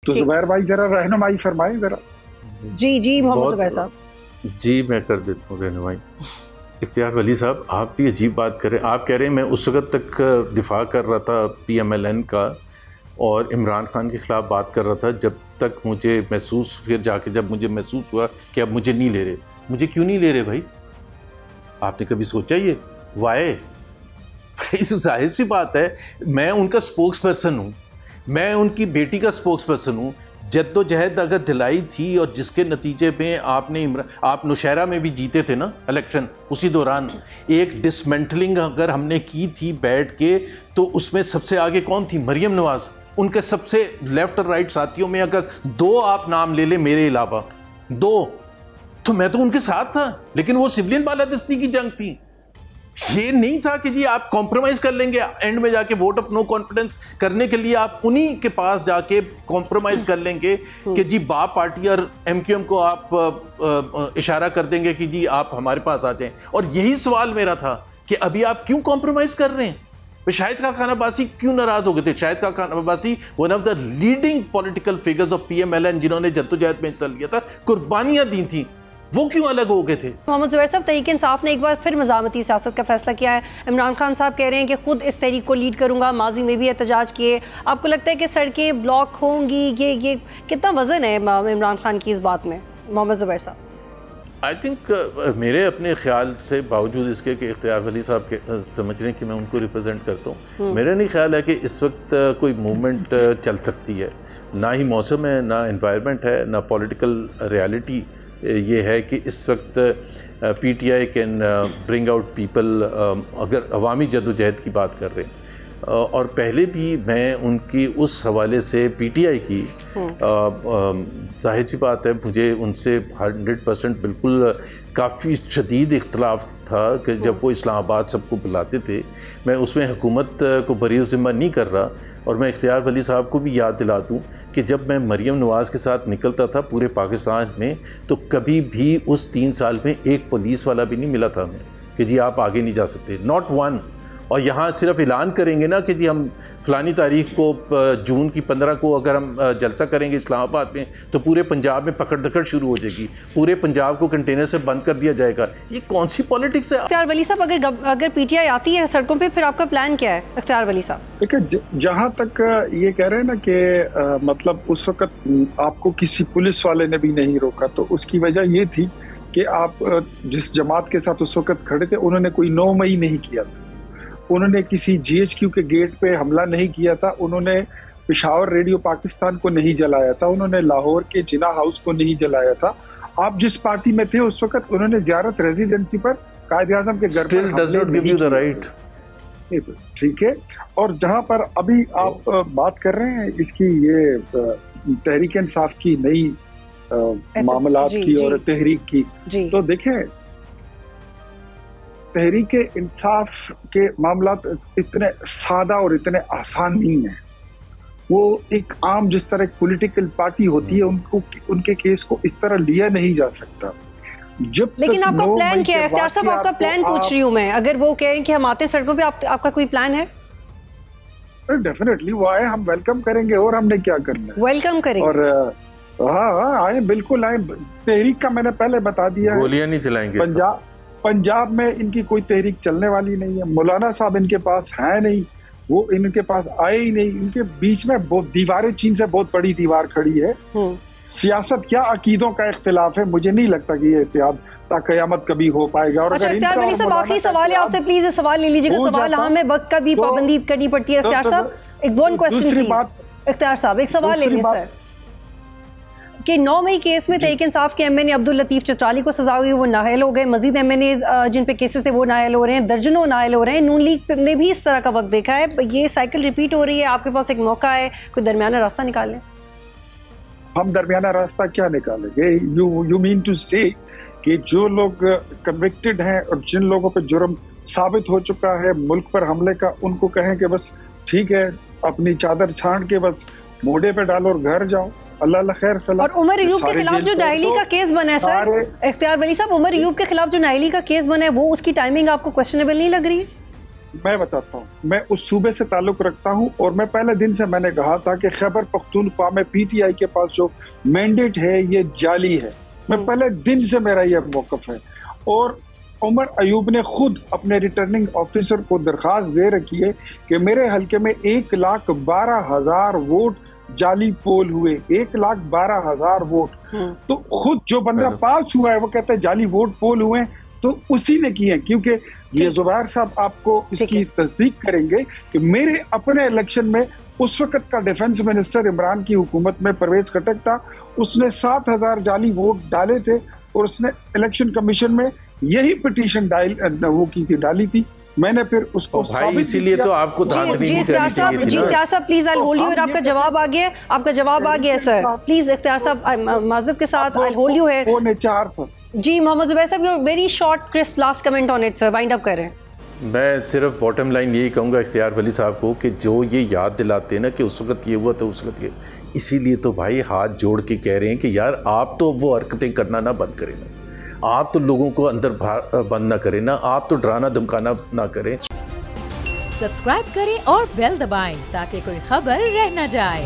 तो जुबैर भाई जरा रहनुमाई फरमाएं जरा। जी जी मोहम्मद जुबैर साहब। जी मैं कर देता हूँ रहनुमाई। इख्तियार वली साहब, आप भी अजीब बात करें। आप कह रहे हैं मैं उस वक्त तक दिफा कर रहा था PMLN का और इमरान खान के ख़िलाफ़ बात कर रहा था जब तक मुझे महसूस, फिर जाके जब मुझे महसूस हुआ कि अब मुझे नहीं ले रहे। मुझे क्यों नहीं ले रहे भाई? आपने कभी सोचा ये वाई? इस जाहिर सी बात है, मैं उनका स्पोक्स पर्सन हूँ, मैं उनकी बेटी का स्पोक्स पर्सन हूँ। जद्दोजहद अगर दिलाई थी और जिसके नतीजे में आप नौशहरा में भी जीते थे ना इलेक्शन, उसी दौरान एक डिसमेंटलिंग अगर हमने की थी बैठ के, तो उसमें सबसे आगे कौन थी? मरियम नवाज। उनके सबसे लेफ्ट और राइट साथियों में अगर 2 आप नाम ले ले मेरे अलावा 2, तो मैं तो उनके साथ था। लेकिन वो सिविलियन बालादस्ती की जंग थी। ये नहीं था कि जी आप कॉम्प्रोमाइज कर लेंगे, एंड में जाके वोट ऑफ नो कॉन्फिडेंस करने के लिए आप उन्हीं के पास जाके कॉम्प्रोमाइज कर लेंगे कि जी बाप पार्टी और MQM को आप इशारा कर देंगे कि जी आप हमारे पास आ जाएं। और यही सवाल मेरा था कि अभी आप क्यों कॉम्प्रोमाइज कर रहे हैं? शाहिद खान अब्बासी क्यों नाराज हो गए थे? Shahid Khan Abbasi one of the leading political figures of PMLN, जिन्होंने जद्दोजहद में हिस्सा लिया था, कुर्बानियां दी थी, वो क्यों अलग हो गए थे? मोहम्मद जुबैर साहब, तहरीक इंसाफ ने एक बार फिर मज़ामती सियासत का फैसला किया है। इमरान खान साहब कह रहे हैं कि खुद इस तहरीक को लीड करूंगा, माजी में भी एहतजाज किए। आपको लगता है कि सड़कें ब्लॉक होंगी? ये कितना वजन है इमरान खान की इस बात में, मोहम्मद जुबैर साहब? आई थिंक मेरे अपने ख्याल से, बावजूद इसके कि इख्तियार वली साहब के समझ रहे हैं कि मैं उनको रिप्रेजेंट करता हूँ, मेरा नहीं ख्याल है कि इस वक्त कोई मूवमेंट चल सकती है। ना ही मौसम है, ना इन्वायरमेंट है, ना पॉलिटिकल रियलिटी ये है कि इस वक्त PTI can bring out people, अगर अवामी जद्दोजहद की बात कर रहे हैं। और पहले भी मैं उनकी उस हवाले से PTI की जाहिर सी बात है, मुझे उनसे 100% बिल्कुल काफ़ी शदीद इख्तलाफ था कि जब वो इस्लामाबाद सबको बुलाते थे। मैं उसमें हुकूमत को बरी ज़िम्मा नहीं कर रहा। और मैं इख्तियार वली साहब को भी याद दिला दूँ कि जब मैं मरियम नवाज़ के साथ निकलता था पूरे पाकिस्तान में, तो कभी भी उस 3 साल में एक पुलिस वाला भी नहीं मिला था हमें कि जी आप आगे नहीं जा सकते, नॉट वन। और यहाँ सिर्फ ऐलान करेंगे ना कि जी हम फ़लानी तारीख को जून की 15 को अगर हम जलसा करेंगे इस्लामाबाद में, तो पूरे पंजाब में पकड़ दकड़ शुरू हो जाएगी, पूरे पंजाब को कंटेनर से बंद कर दिया जाएगा। ये कौन सी पॉलिटिक्स है? इख्तियार वली साहब, अगर PTI आती है सड़कों पे, फिर आपका प्लान क्या है इख्तियार वली साहब? देखिए, जहाँ तक ये कह रहे हैं ना कि मतलब उस वक्त आपको किसी पुलिस वाले ने भी नहीं रोका, तो उसकी वजह ये थी कि आप जिस जमात के साथ उस वक्त खड़े थे, उन्होंने कोई 9 मई नहीं किया था, उन्होंने किसी GHQ के गेट पे हमला नहीं किया था, उन्होंने पेशावर रेडियो पाकिस्तान को नहीं जलाया था, उन्होंने लाहौर के जिना हाउस को नहीं जलाया था। आप जिस पार्टी में थे उस वक्त, उन्होंने ज़ियारत रेजिडेंसी पर कायद-ए-आज़म के घर पर, ठीक है। और जहां पर अभी आप बात कर रहे हैं इसकी, ये तहरीक इंसाफ की नई मामलात की और तहरीक की, तो देखें तहरीक इंसाफ के मामलात इतने सादा और इतने आसान नहीं है। वो एक आम जिस तरह पॉलिटिकल पार्टी होती है, उनको उनके केस को इस तरह लिया नहीं जा सकता। जब लेकिन आपका प्लान क्या है इख्तियार साहब? आपका प्लान पूछ रही हूँ मैं। अगर वो कह रहे हैं कि हम आते हैं सड़कों पे, आपका कोई प्लान है? डेफिनेटली वो आए, हम वेलकम करेंगे। और हमने क्या करना है? वेलकम करेंगे। और हाँ आए, बिल्कुल आए। तहरीक का मैंने पहले बता दिया है, गोलियां नहीं चलाएंगे। पंजाब में इनकी कोई तहरीक चलने वाली नहीं है। मौलाना साहब इनके पास है नहीं, वो इनके पास आए ही नहीं। इनके बीच में बहुत दीवारें, चीन से बहुत बड़ी दीवार खड़ी है। सियासत क्या अकीदों का इख्तिलाफ है, मुझे नहीं लगता कि ये इत्तेहाद ता क़यामत कभी हो पाएगा। और अच्छा इख्तियार वली साहब, आखिरी सवाल है आपसे, प्लीज सवाल ले लीजिएगा। सवाल हमें वक्त का भी पाबंदी करनी पड़ती है। इख्तियार साहब एक वन क्वेश्चन प्लीज। इख्तियार साहब एक सवाल ले लीजिए सर, कि 9 मई केस में तहरीक इंसाफ के MNA अब्दुल लतीफ़ चित्राली को सजा हुई, वो नाअहल हो गए। मजीद MNA जिन पे केसेस है वो नाअहल हो रहे हैं, दर्जनों नाअहल हो रहे हैं। नून लीग ने भी इस तरह का वक्त देखा है। ये साइकिल रिपीट हो रही है। आपके पास एक मौका है, कोई दरमियाना रास्ता निकाल लें। हम दरमियाना रास्ता क्या निकालेंगे? यू मीन टू से कि जो लोग कन्विक्टेड हैं और जिन लोगों पे जुर्म साबित हो चुका है मुल्क पर हमले का, उनको कहें कि बस ठीक है, अपनी चादर छांट के बस मोढ़े पे डालो और घर जाओ, अल्लाह खैर सलाम। और उमर अयूब के खिलाफ जो नाअहली का केस बना है सर, इख्तियार वली साहब, उमर अयूब के खिलाफ जो नाअहली का केस बना है, वो उसकी टाइमिंग आपको क्वेश्चनेबल नहीं लग रही? मैं बताता हूँ, मैं उस सूबे से ताल्लुक रखता हूँ और मैं पहले दिन से मैंने कहा था कि खैबर पख्तूनख्वा में पीटीआई के पास जो मैंडेट है ये जाली है। मैं पहले दिन से मेरा ये मौक़िफ़ है। और उमर अयूब ने खुद अपने रिटर्निंग ऑफिसर को दरख्वास्त दे रखी है कि मेरे हल्के में 1,12,000 वोट जाली पोल हुए, 1,12,000 वोट। तो खुद जो बंदा पास हुआ है वो कहता है जाली वोट पोल हुए, तो उसी ने किए। क्योंकि ये जुबैर साहब आपको इसकी तस्दीक करेंगे कि मेरे अपने इलेक्शन में उस वक्त का डिफेंस मिनिस्टर इमरान की हुकूमत में परवेज खटक था, उसने 7,000 जाली वोट डाले थे और उसने इलेक्शन कमीशन में यही पिटीशन डाली थी। मैंने फिर उसको भाई इसीलिए तो आपको धांधली नहीं करनी चाहिए थी ना। इख्तियार साहब प्लीज आई होल्ड यू, और आपका जवाब आ गया, आपका जवाब आ गया सर। प्लीज इख्तियार साहब माज़रत के साथ आई होल्ड यू है। जी मोहम्मद ज़ुबैर साहब, your very short crisp last comment on it sir, wind up करें। मैं सिर्फ बॉटम लाइन यही कहूँगा इख्तियार वली साहब को कि जो ये याद दिलाते हैं ना कि उस वक्त ये हुआ तो उस वक्त ये, इसीलिए तो भाई हाथ जोड़ के कह रहे हैं कि यार आप तो वो हरकतें करना ना बंद करें ना, आप तो लोगों को अंदर बंद ना करें ना, आप तो डराना धमकाना ना करें। सब्सक्राइब करें और बेल दबाएं ताकि कोई खबर रह न जाए।